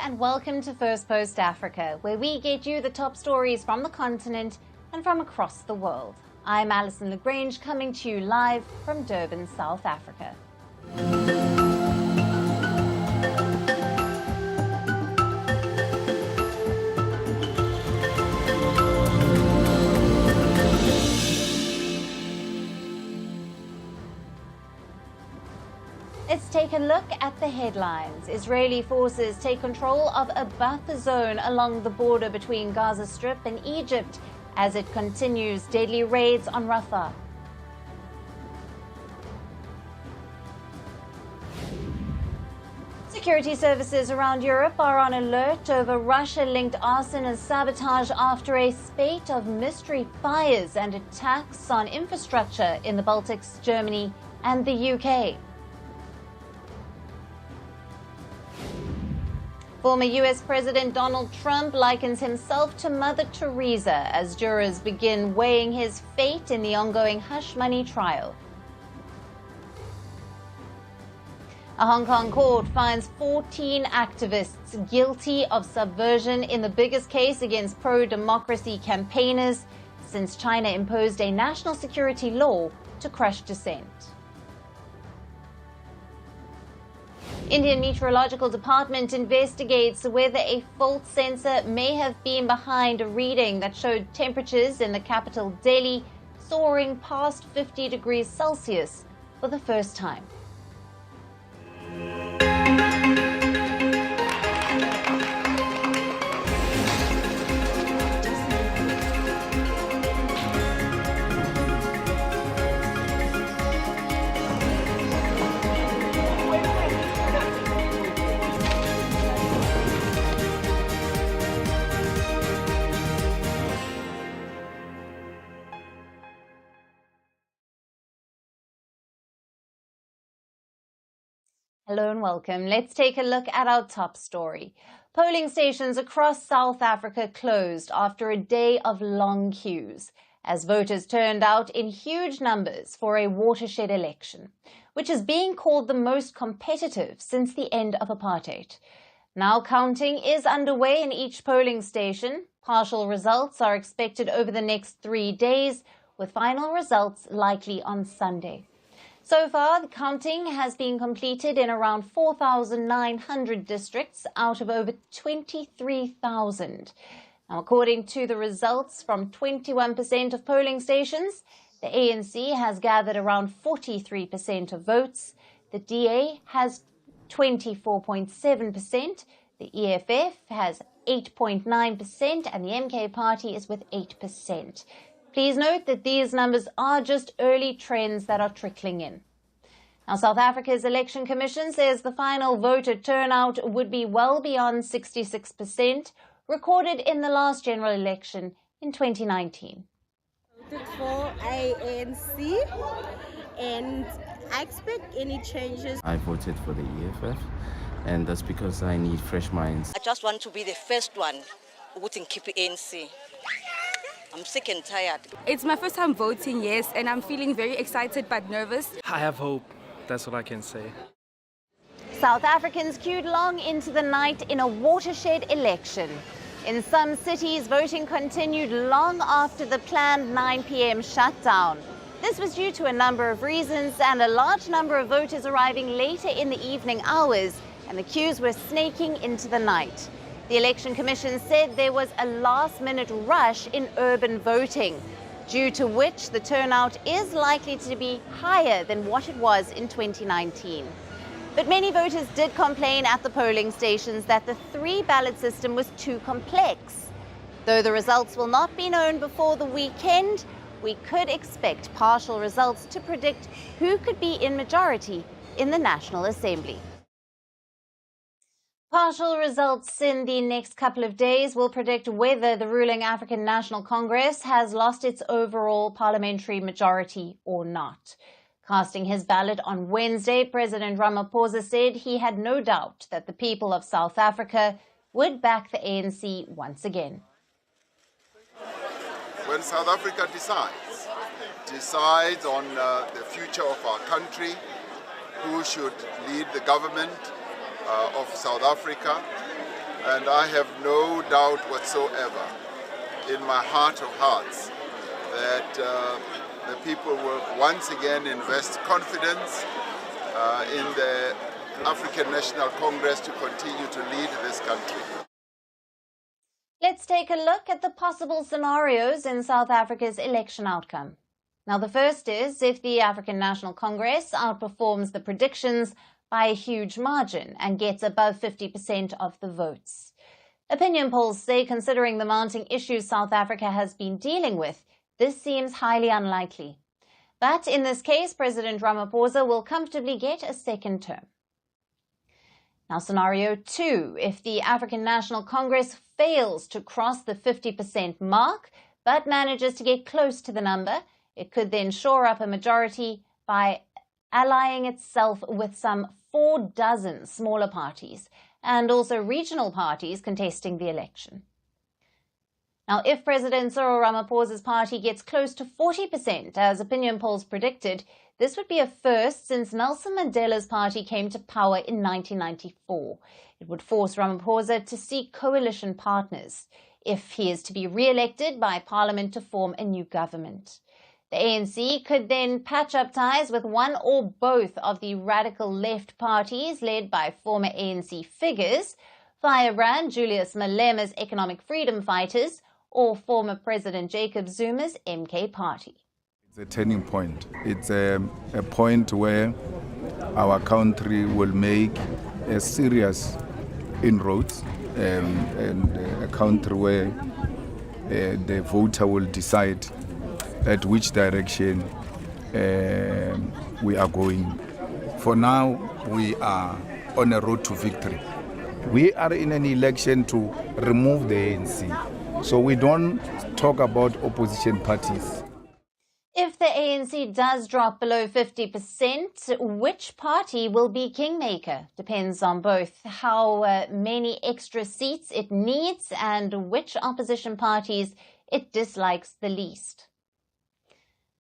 and welcome to Firstpost Africa, where we get you the top stories from the continent and from across the world. I'm Alyson Grange, coming to you live from Durban, South Africa. Let's take a look at the headlines. Israeli forces take control of a buffer zone along the border between Gaza Strip and Egypt as it continues deadly raids on Rafah. Security services around Europe are on alert over Russia-linked arson and sabotage after a spate of mystery fires and attacks on infrastructure in the Baltics, Germany, and the UK. Former U.S. President Donald Trump likens himself to Mother Teresa as jurors begin weighing his fate in the ongoing hush money trial. A Hong Kong court finds 14 activists guilty of subversion in the biggest case against pro-democracy campaigners since China imposed a national security law to crush dissent. Indian Meteorological Department investigates whether a fault sensor may have been behind a reading that showed temperatures in the capital Delhi soaring past 50 degrees Celsius for the first time. Hello and welcome. Let's take a look at our top story. Polling stations across South Africa closed after a day of long queues as voters turned out in huge numbers for a watershed election, which is being called the most competitive since the end of apartheid. Now counting is underway in each polling station. Partial results are expected over the next 3 days, with final results likely on Sunday. So far, the counting has been completed in around 4,900 districts out of over 23,000. Now, according to the results from 21% of polling stations, the ANC has gathered around 43% of votes, the DA has 24.7%, the EFF has 8.9%, and the MK party is with 8%. Please note that these numbers are just early trends that are trickling in. Now, South Africa's Election Commission says the final voter turnout would be well beyond 66%, recorded in the last general election in 2019. Voted for ANC, and I expect any changes. I voted for the EFF, and that's because I need fresh minds. I just want to be the first one who wouldn't keep ANC. I'm sick and tired. It's my first time voting, yes, and I'm feeling very excited but nervous. I have hope. That's what I can say. South Africans queued long into the night in a watershed election. In some cities, voting continued long after the planned 9 p.m. shutdown. This was due to a number of reasons and a large number of voters arriving later in the evening hours, and the queues were snaking into the night. The Election Commission said there was a last-minute rush in urban voting, due to which the turnout is likely to be higher than what it was in 2019. But many voters did complain at the polling stations that the 3-ballot system was too complex. Though the results will not be known before the weekend, we could expect partial results to predict who could be in majority in the National Assembly. Partial results in the next couple of days will predict whether the ruling African National Congress has lost its overall parliamentary majority or not. Casting his ballot on Wednesday, President Ramaphosa said he had no doubt that the people of South Africa would back the ANC once again. When South Africa decides on the future of our country, who should lead the government of South Africa, And I have no doubt whatsoever in my heart of hearts that the people will once again invest confidence in the African National Congress to continue to lead this country. Let's take a look at the possible scenarios in South Africa's election outcome. Now, the first is if the African National Congress outperforms the predictions by a huge margin and gets above 50% of the votes. Opinion polls say, considering the mounting issues South Africa has been dealing with, this seems highly unlikely. But in this case, President Ramaphosa will comfortably get a second term. Now, scenario 2, if the African National Congress fails to cross the 50% mark, but manages to get close to the number, it could then shore up a majority by allying itself with some 4 dozen smaller parties and also regional parties contesting the election. Now, if President Cyril Ramaphosa's party gets close to 40%, as opinion polls predicted, this would be a first since Nelson Mandela's party came to power in 1994. It would force Ramaphosa to seek coalition partners if he is to be re-elected by Parliament to form a new government. The ANC could then patch up ties with one or both of the radical left parties led by former ANC figures, firebrand Julius Malema's Economic Freedom Fighters, or former President Jacob Zuma's MK Party. It's a turning point. It's a point where our country will make a serious inroads and a country where the voter will decide at which direction we are going. For now, we are on a road to victory. We are in an election to remove the ANC. So we don't talk about opposition parties. If the ANC does drop below 50%, which party will be kingmaker? Depends on both how many extra seats it needs and which opposition parties it dislikes the least.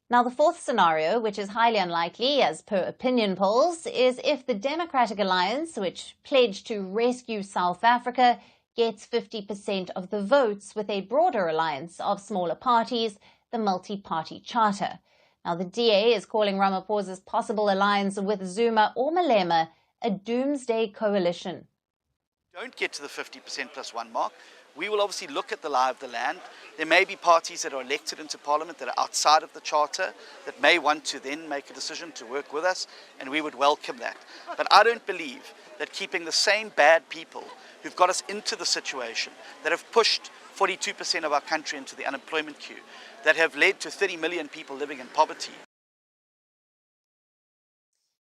Now, the fourth scenario, which is highly unlikely as per opinion polls, is if the Democratic Alliance, which pledged to rescue South Africa, gets 50% of the votes with a broader alliance of smaller parties, the multi-party charter. Now, the DA is calling Ramaphosa's possible alliance with Zuma or Malema a doomsday coalition. Don't get to the 50% plus one mark. We will obviously look at the lie of the land. There may be parties that are elected into Parliament that are outside of the Charter that may want to then make a decision to work with us, and we would welcome that. But I don't believe that keeping the same bad people who've got us into the situation, that have pushed 42% of our country into the unemployment queue, that have led to 30 million people living in poverty.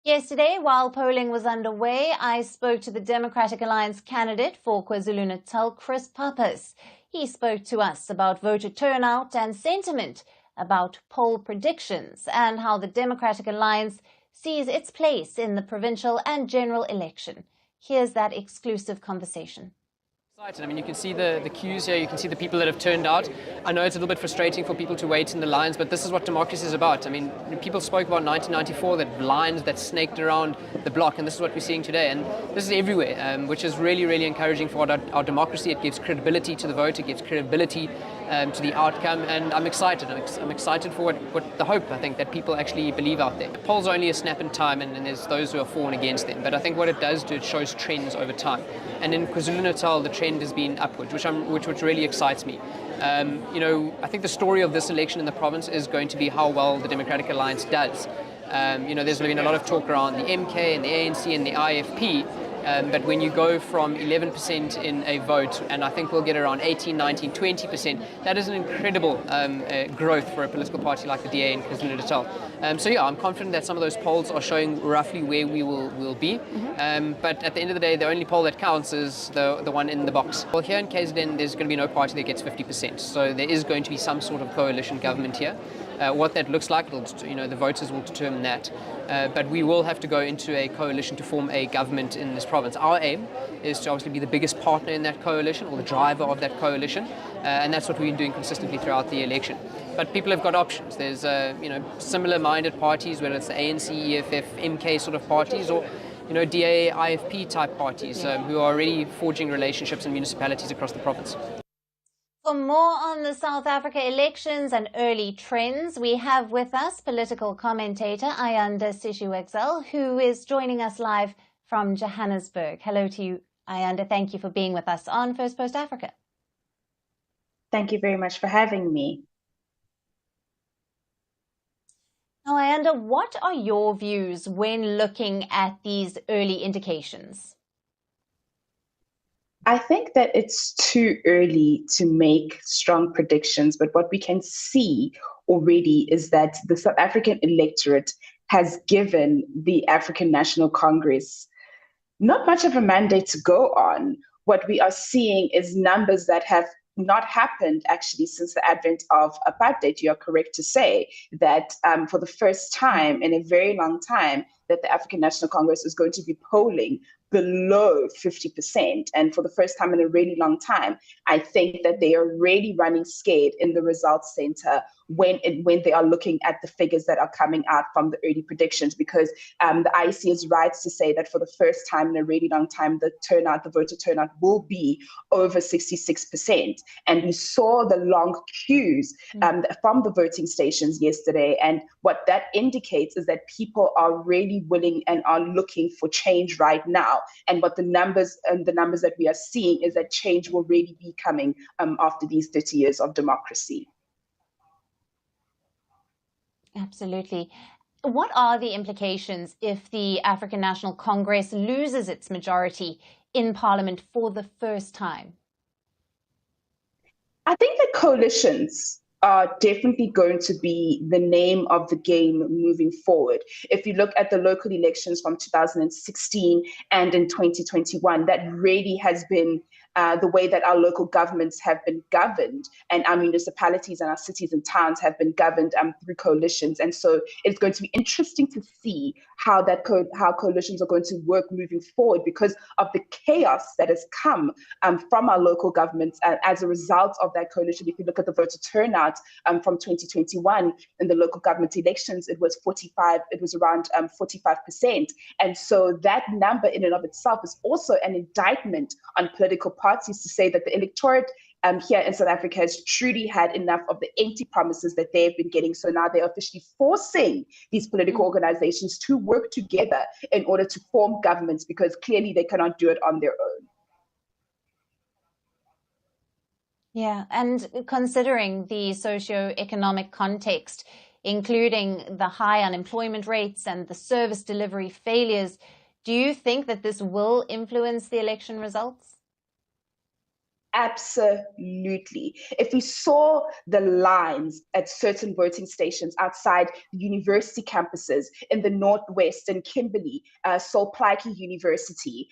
Yesterday, while polling was underway, I spoke to the Democratic Alliance candidate for KwaZulu-Natal, Chris Pappas. He spoke to us about voter turnout and sentiment, about poll predictions, and how the Democratic Alliance sees its place in the provincial and general election. Here's that exclusive conversation. I mean, you can see the queues here, you can see the people that have turned out. I know it's a little bit frustrating for people to wait in the lines, but this is what democracy is about. I mean, people spoke about 1994, that lines that snaked around the block, and this is what we're seeing today. And this is everywhere, which is really, really encouraging for our democracy. It gives credibility to the vote, it gives credibility to the outcome, and I'm excited. I'm excited for what the hope, I think, that people actually believe out there. Polls are only a snap in time, and there's those who are for and against them. But I think what it does do, it shows trends over time. And in KwaZulu-Natal, the trend has been upward, which really excites me. I think the story of this election in the province is going to be how well the Democratic Alliance does. There's been a lot of talk around the MK and the ANC and the IFP. But when you go from 11% in a vote, and I think we'll get around 18, 19, 20%, that is an incredible growth for a political party like the DA in KwaZulu-Natal. I'm confident that some of those polls are showing roughly where we will be. But at the end of the day, the only poll that counts is the one in the box. Well, here in KZN, there's going to be no party that gets 50%. So there is going to be some sort of coalition government here. What that looks like, the voters will determine that. But we will have to go into a coalition to form a government in this province. Our aim is to obviously be the biggest partner in that coalition, or the driver of that coalition, and that's what we've been doing consistently throughout the election. But people have got options. There's similar-minded parties, whether it's the ANC, EFF, MK sort of parties, or DA, IFP type parties who are already forging relationships in municipalities across the province. For more on the South Africa elections and early trends, we have with us political commentator Ayanda Sishu-Excel, who is joining us live from Johannesburg. Hello to you, Ayanda. Thank you for being with us on Firstpost Africa. Thank you very much for having me. Now, Ayanda, what are your views when looking at these early indications? I think that it's too early to make strong predictions, but what we can see already is that the South African electorate has given the African National Congress not much of a mandate to go on. What we are seeing is numbers that have not happened actually since the advent of apartheid. You're correct to say that for the first time in a very long time, that the African National Congress is going to be polling below 50%. And for the first time in a really long time, I think that they are really running scared in the results center when they are looking at the figures that are coming out from the early predictions, because the IEC is right to say that for the first time in a really long time, the voter turnout will be over 66%. And we saw the long queues from the voting stations yesterday. And what that indicates is that people are really willing and are looking for change right now. And what the numbers that we are seeing is that change will really be coming after these 30 years of democracy. Absolutely. What are the implications if the African National Congress loses its majority in Parliament for the first time? I think that coalitions are definitely going to be the name of the game moving forward. If you look at the local elections from 2016 and in 2021, that really has been the way that our local governments have been governed, and our municipalities and our cities and towns have been governed through coalitions. And so it's going to be interesting to see how coalitions are going to work moving forward, because of the chaos that has come from our local governments as a result of that coalition. If you look at the voter turnout from 2021 in the local government elections, it was around 45%. And so that number in and of itself is also an indictment on political parties to say that the electorate here in South Africa has truly had enough of the empty promises that they have been getting. So now they're officially forcing these political organizations to work together in order to form governments, because clearly they cannot do it on their own. Yeah, and considering the socio-economic context, including the high unemployment rates and the service delivery failures, do you think that this will influence the election results? Absolutely. If we saw the lines at certain voting stations outside the university campuses in the Northwest, in Kimberley, Sol Plaatje University,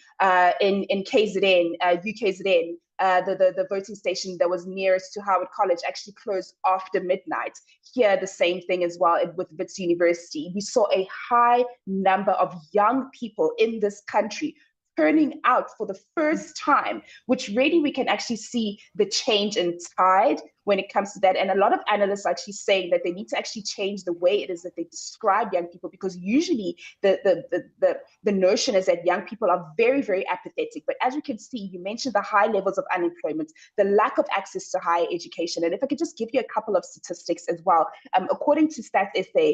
in KZN, UKZN, the voting station that was nearest to Howard College actually closed after midnight. Here, the same thing as well with Wits University. We saw a high number of young people in this country turning out for the first time, which really we can actually see the change in tide when it comes to that. And a lot of analysts are actually saying that they need to actually change the way it is that they describe young people, because usually the notion is that young people are very, very apathetic. But as you can see, you mentioned the high levels of unemployment, the lack of access to higher education. And if I could just give you a couple of statistics as well. According to Stats SA,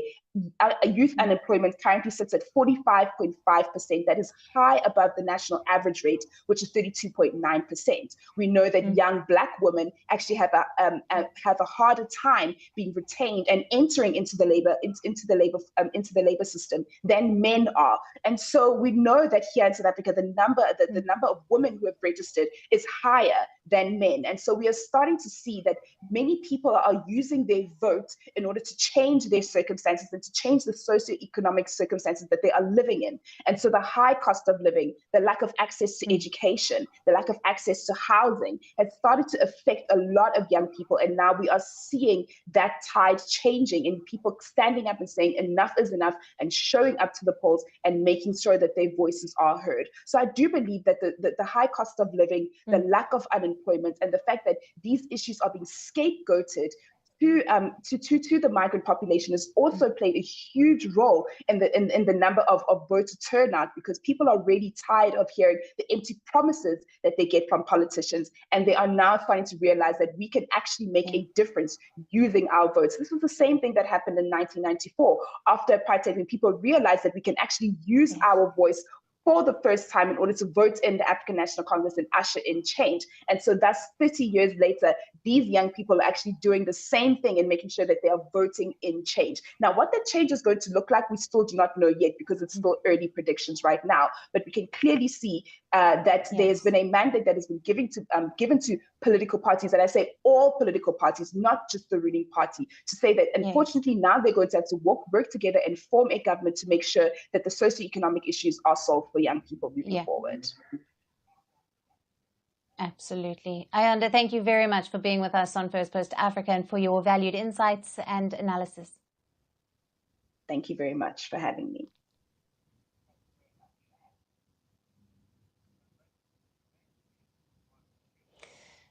youth unemployment currently sits at 45.5%. That is high above the national average rate, which is 32.9%. We know that young Black women actually have a harder time being retained and entering into the labor system than men are. And so we know that here in South Africa, the number of women who have registered is higher than men. And so we are starting to see that many people are using their vote in order to change their circumstances and to change the socioeconomic circumstances that they are living in. And so the high cost of living, the lack of access to education, the lack of access to housing has started to affect a lot of young people. And now we are seeing that tide changing and people standing up and saying enough is enough and showing up to the polls and making sure that their voices are heard. So I do believe that the high cost of living, the lack of unemployment, and the fact that these issues are being scapegoated to the migrant population has also played a huge role in the number of voter turnout, because people are really tired of hearing the empty promises that they get from politicians, and they are now starting to realize that we can actually make a difference using our votes. This was the same thing that happened in 1994 after apartheid, when people realized that we can actually use our voice for the first time in order to vote in the African National Congress and usher in change. And so that's 30 years later, these young people are actually doing the same thing and making sure that they are voting in change. Now, what that change is going to look like, we still do not know yet, because it's still early predictions right now. But we can clearly see that there's been a mandate that has been given to political parties, and I say all political parties, not just the ruling party, to say that unfortunately now they're going to have to work together and form a government to make sure that the socioeconomic issues are solved for young people moving forward. Absolutely. Ayanda, thank you very much for being with us on Firstpost Africa and for your valued insights and analysis. Thank you very much for having me.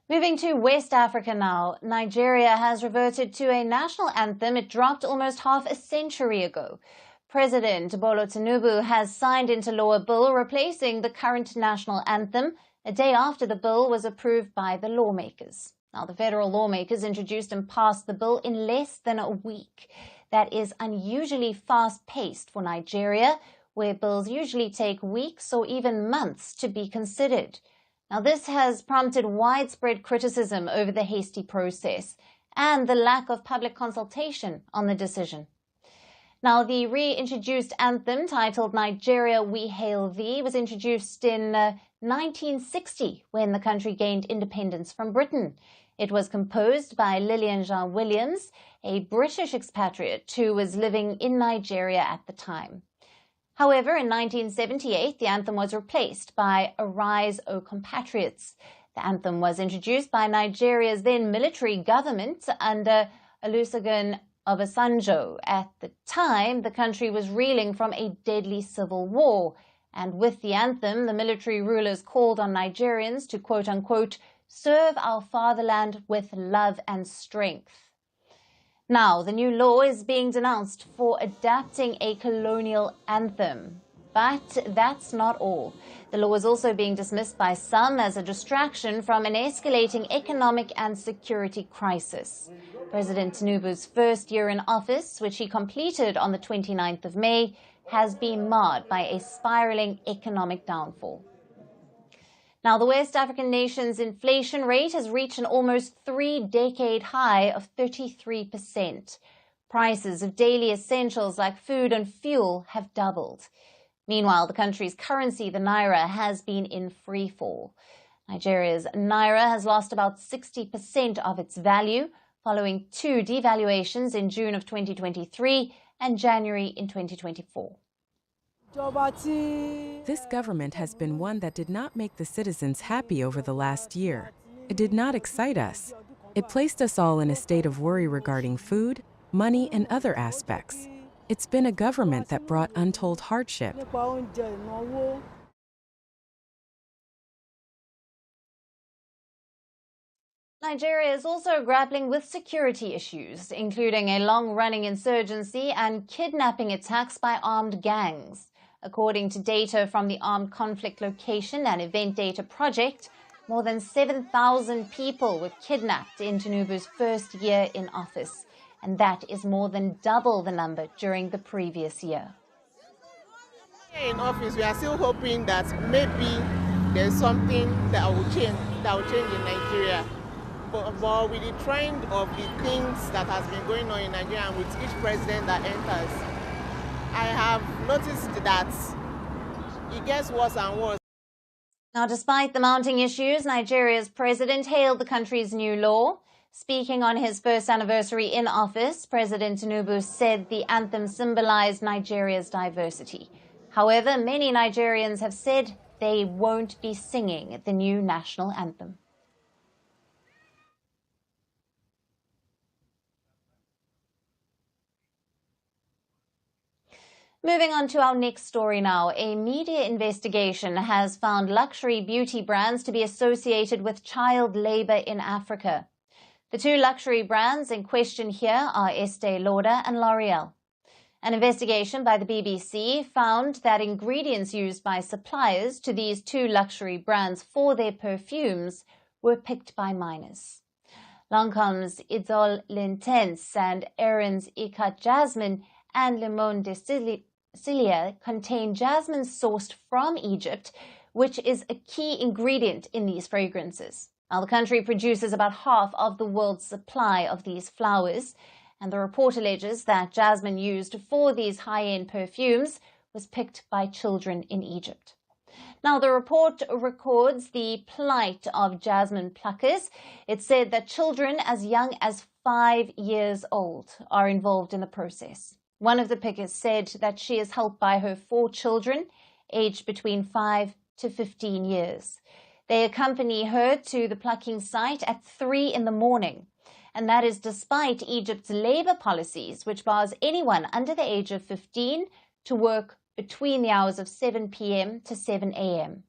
Moving to West Africa now, Nigeria has reverted to a national anthem it dropped almost half a century ago. President Bola Tinubu has signed into law a bill replacing the current national anthem a day after the bill was approved by the lawmakers. Now, the federal lawmakers introduced and passed the bill in less than a week. That is unusually fast-paced for Nigeria, where bills usually take weeks or even months to be considered. Now, this has prompted widespread criticism over the hasty process and the lack of public consultation on the decision. Now, the reintroduced anthem, titled Nigeria We Hail Thee, was introduced in 1960 when the country gained independence from Britain. It was composed by Lillian Jean Williams, a British expatriate who was living in Nigeria at the time. However, in 1978, the anthem was replaced by Arise, O Compatriots. The anthem was introduced by Nigeria's then military government under Olusegun Obasanjo. At the time, the country was reeling from a deadly civil war, and with the anthem, the military rulers called on Nigerians to, quote-unquote, serve our fatherland with love and strength. Now, the new law is being denounced for adapting a colonial anthem. But that's not all. The law is also being dismissed by some as a distraction from an escalating economic and security crisis. President Tinubu's first year in office, which he completed on the 29th of May, has been marred by a spiraling economic downfall. Now, the West African nation's inflation rate has reached an almost three-decade high of 33%. Prices of daily essentials like food and fuel have doubled. Meanwhile, the country's currency, the naira, has been in free fall. Nigeria's naira has lost about 60% of its value, following two devaluations in June of 2023 and January in 2024. This government has been one that did not make the citizens happy over the last year. It did not excite us. It placed us all in a state of worry regarding food, money, and other aspects. It's been a government that brought untold hardship. Nigeria is also grappling with security issues, including a long-running insurgency and kidnapping attacks by armed gangs. According to data from the Armed Conflict Location and Event Data Project, more than 7,000 people were kidnapped in Tinubu's first year in office, and that is more than double the number during the previous year. In office, we are still hoping that maybe there's something that will change in Nigeria. But with the trend of the things that has been going on in Nigeria and with each president that enters, I have noticed that it gets worse and worse. Now, despite the mounting issues, Nigeria's president hailed the country's new law. Speaking on his first anniversary in office, President Tinubu said the anthem symbolized Nigeria's diversity. However, many Nigerians have said they won't be singing the new national anthem. Moving on to our next story now. A media investigation has found luxury beauty brands to be associated with child labor in Africa. The two luxury brands in question here are Estee Lauder and L'Oreal. An investigation by the BBC found that ingredients used by suppliers to these two luxury brands for their perfumes were picked by minors. Lancome's Idole L'Intense and Erin's Ikat Jasmine and Limon de Cilia contain jasmine sourced from Egypt, which is a key ingredient in these fragrances. Now, the country produces about half of the world's supply of these flowers, and the report alleges that jasmine used for these high-end perfumes was picked by children in Egypt. Now, the report records the plight of jasmine pluckers. It said that children as young as 5 years old are involved in the process. One of the pickers said that she is helped by her 4 children, aged between 5 to 15 years. They accompany her to the plucking site at 3 in the morning. And that is despite Egypt's labor policies, which bars anyone under the age of 15 to work between the hours of 7 p.m. to 7 a.m.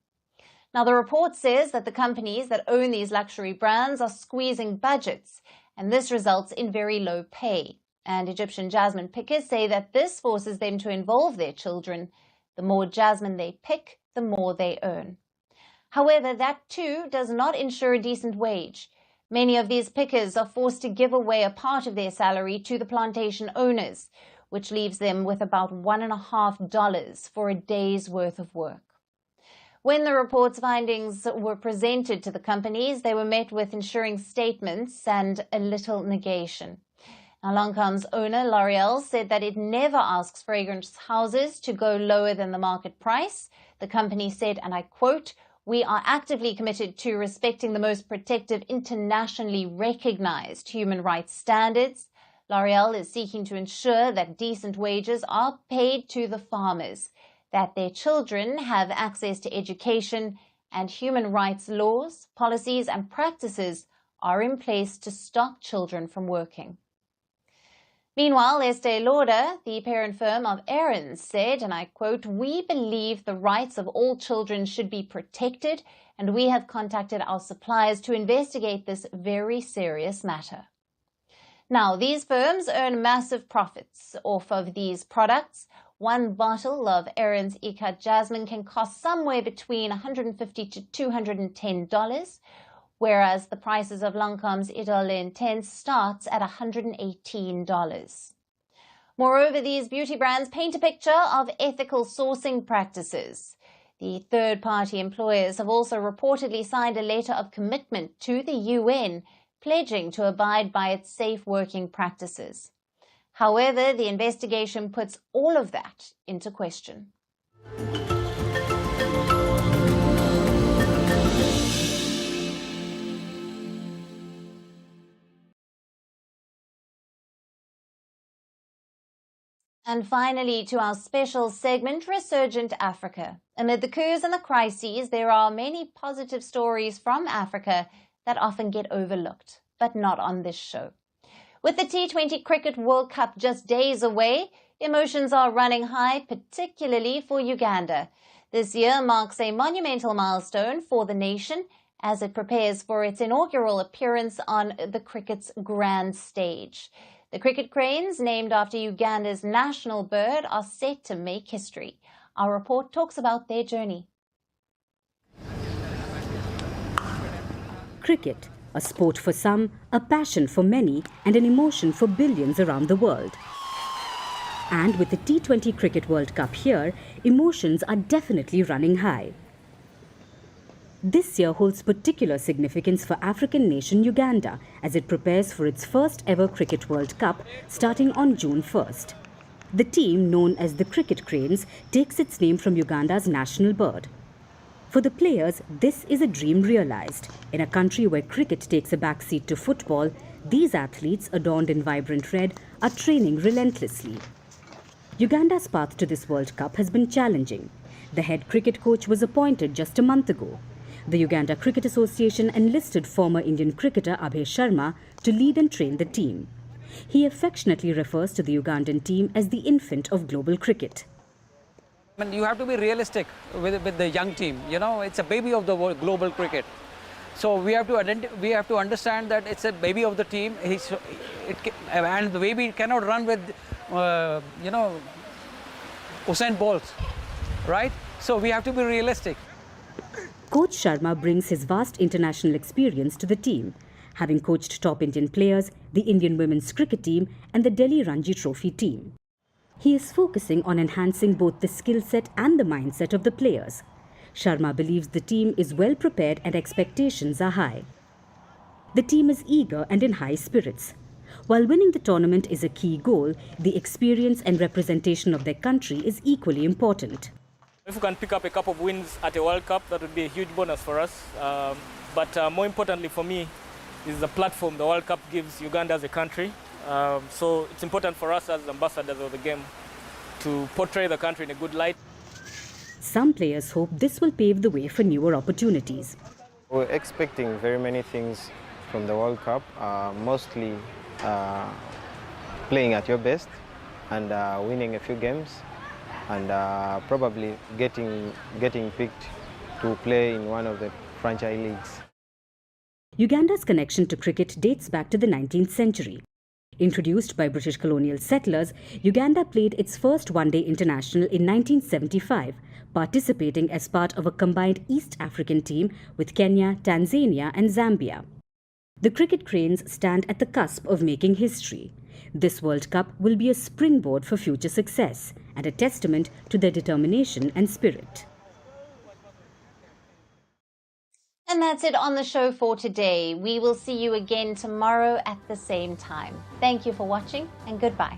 Now, the report says that the companies that own these luxury brands are squeezing budgets, and this results in very low pay. And Egyptian jasmine pickers say that this forces them to involve their children. The more jasmine they pick, the more they earn. However, that too does not ensure a decent wage. Many of these pickers are forced to give away a part of their salary to the plantation owners, which leaves them with about $1.50 for a day's worth of work. When the report's findings were presented to the companies, they were met with ensuring statements and a little negation. Now, Lancome's owner, L'Oreal, said that it never asks fragrance houses to go lower than the market price. The company said, and I quote, "We are actively committed to respecting the most protective, internationally recognized human rights standards. L'Oreal is seeking to ensure that decent wages are paid to the farmers, that their children have access to education, and human rights laws, policies, and practices are in place to stop children from working." Meanwhile, Estee Lauder, the parent firm of Erin's, said, and I quote, "We believe the rights of all children should be protected, and we have contacted our suppliers to investigate this very serious matter." Now, these firms earn massive profits off of these products. One bottle of Erin's Ikat Jasmine can cost somewhere between $150 to $210, whereas the prices of Lancome's Idole Intense starts at $118. Moreover, these beauty brands paint a picture of ethical sourcing practices. The third-party employers have also reportedly signed a letter of commitment to the UN, pledging to abide by its safe working practices. However, the investigation puts all of that into question. And finally, to our special segment, Resurgent Africa. Amid the coups and the crises, there are many positive stories from Africa that often get overlooked, but not on this show. With the T20 Cricket World Cup just days away, emotions are running high, particularly for Uganda. This year marks a monumental milestone for the nation as it prepares for its inaugural appearance on the cricket's grand stage. The cricket cranes, named after Uganda's national bird, are set to make history. Our report talks about their journey. Cricket, a sport for some, a passion for many, and an emotion for billions around the world. And with the T20 Cricket World Cup here, emotions are definitely running high. This year holds particular significance for African nation Uganda as it prepares for its first ever Cricket World Cup starting on June 1st. The team, known as the Cricket Cranes, takes its name from Uganda's national bird. For the players, this is a dream realized. In a country where cricket takes a backseat to football, these athletes, adorned in vibrant red, are training relentlessly. Uganda's path to this World Cup has been challenging. The head cricket coach was appointed just a month ago. The Uganda Cricket Association enlisted former Indian cricketer Abhay Sharma to lead and train the team. He affectionately refers to the Ugandan team as the infant of global cricket. You have to be realistic with the young team. You know, it's a baby of the world, global cricket. So we have to understand that it's a baby of the team. And the baby cannot run with, Usain Bolt, right? So we have to be realistic. Coach Sharma brings his vast international experience to the team, having coached top Indian players, the Indian women's cricket team and the Delhi Ranji Trophy team. He is focusing on enhancing both the skill set and the mindset of the players. Sharma believes the team is well prepared and expectations are high. The team is eager and in high spirits. While winning the tournament is a key goal, the experience and representation of their country is equally important. If we can pick up a couple of wins at a World Cup, that would be a huge bonus for us. But more importantly for me is the platform the World Cup gives Uganda as a country. So it's important for us as ambassadors of the game to portray the country in a good light. Some players hope this will pave the way for newer opportunities. We're expecting very many things from the World Cup, mostly playing at your best and winning a few games and probably getting picked to play in one of the franchise leagues. Uganda's connection to cricket dates back to the 19th century. Introduced by British colonial settlers, Uganda played its first one-day international in 1975, participating as part of a combined East African team with Kenya, Tanzania and Zambia. The cricket cranes stand at the cusp of making history. This World Cup will be a springboard for future success and a testament to their determination and spirit. And that's it on the show for today. We will see you again tomorrow at the same time. Thank you for watching and goodbye.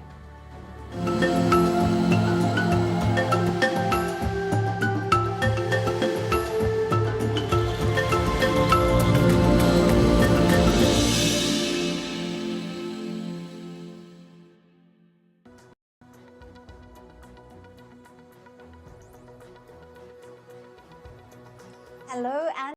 Hello and